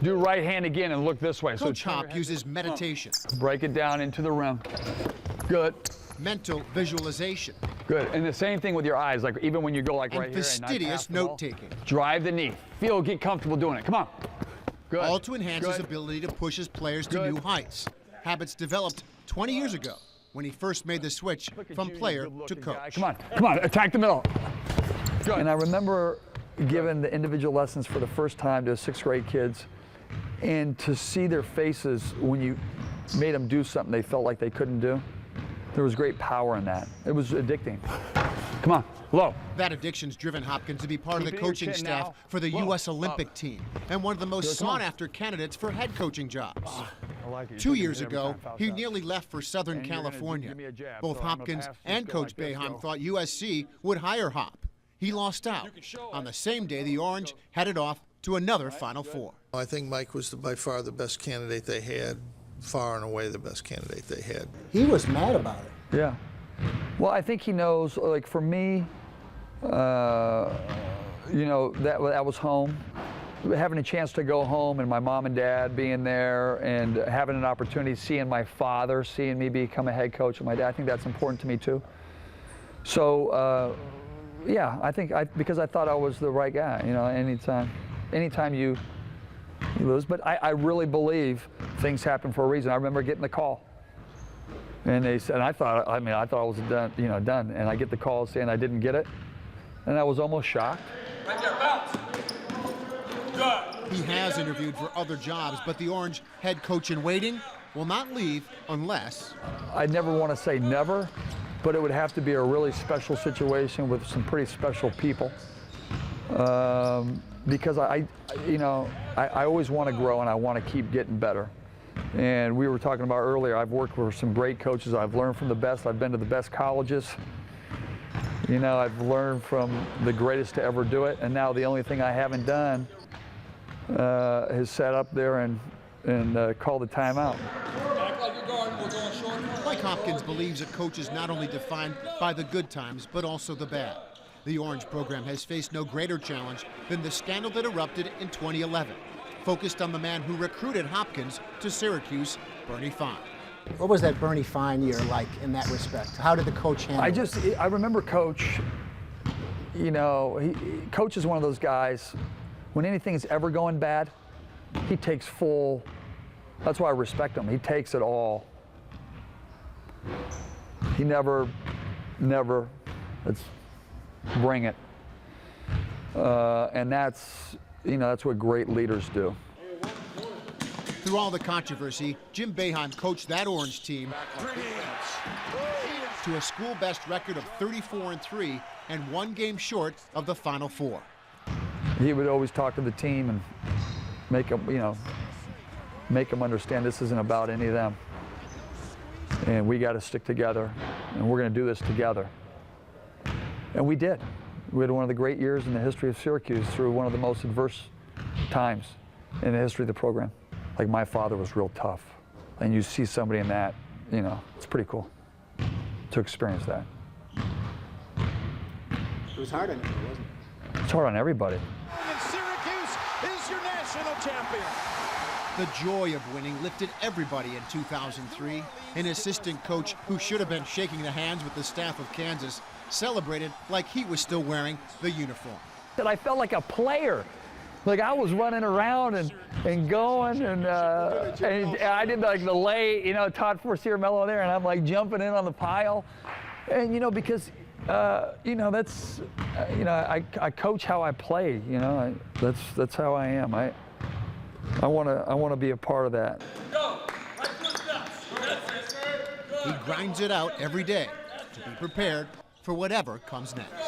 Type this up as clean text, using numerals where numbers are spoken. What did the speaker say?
Do right hand again and look this way. Coach Hop uses meditation. Break it down into the rim. Good. Mental visualization. Good. And the same thing with your eyes, like even when you go like right here. Fastidious note-taking. Drive the knee. Get comfortable doing it. Come on. Good. All to enhance his ability to push his players to new heights. Habits developed 20 years ago when he first made the switch from player to coach. Come on, attack the middle. Good. And I remember giving the individual lessons for the first time to 6th grade kids, and to see their faces when you made them do something they felt like they couldn't do. There was great power in that. It was addicting. Come on, low. That addiction's driven Hopkins to be part of the coaching staff for the U.S. Olympic team and one of the most sought-after candidates for head coaching jobs. 2 years ago, he nearly left for Southern California. Both Hopkins and Coach Boeheim thought USC would hire Hop. He lost out. On the same day, the Orange headed off to another Final Four. I think Mike was by far the best candidate they had, far and away the best candidate they had. He was mad about it. Yeah. Well, I think he knows, like for me, you know, that was home. Having a chance to go home and my mom and dad being there and having an opportunity, seeing my father, seeing me become a head coach of my dad, I think that's important to me too. So, yeah, I think because I thought I was the right guy, you know, anytime you lose. But I really believe things happen for a reason. I remember getting the call, and they said, I thought I was done, you know, done. And I get the call saying I didn't get it, and I was almost shocked. Right there, bounce. Good. He has interviewed for other jobs, but the Orange head coach in waiting will not leave unless. I never want to say never, but it would have to be a really special situation with some pretty special people. Because I always want to grow and I want to keep getting better. And we were talking about earlier, I've worked with some great coaches. I've learned from the best. I've been to the best colleges. You know, I've learned from the greatest to ever do it. And now the only thing I haven't done is sat up there and call the timeout. Mike Hopkins believes a coach is not only defined by the good times, but also the bad. The Orange program has faced no greater challenge than the scandal that erupted in 2011, focused on the man who recruited Hopkins to Syracuse, Bernie Fine. What was that Bernie Fine year like in that respect? How did the coach handle it? I remember Coach, you know, Coach is one of those guys, when anything is ever going bad, he takes full, that's why I respect him. He takes it all. He never, let's bring it. And that's, you know, that's what great leaders do. Through all the controversy, Jim Boeheim coached that Orange team to a school-best record of 34-3 and one game short of the Final Four. He would always talk to the team and make them, you know, make them understand this isn't about any of them. And we got to stick together, and we're going to do this together. And we did. We had one of the great years in the history of Syracuse through one of the most adverse times in the history of the program. Like, my father was real tough. And you see somebody in that, you know, it's pretty cool to experience that. It was hard on you, wasn't it? It's hard on everybody. And Syracuse is your national champion. The joy of winning lifted everybody in 2003. An assistant coach who should have been shaking the hands with the staff of Kansas celebrated like he was still wearing the uniform. I felt like a player. Like, I was running around and going, and I did like the lay, you know, Todd Forcier-Mello there, and I'm like jumping in on the pile. And, you know, because, you know, that's, you know, I coach how I play, you know, that's how I am. I want to be a part of that. He grinds it out every day to be prepared for whatever comes next.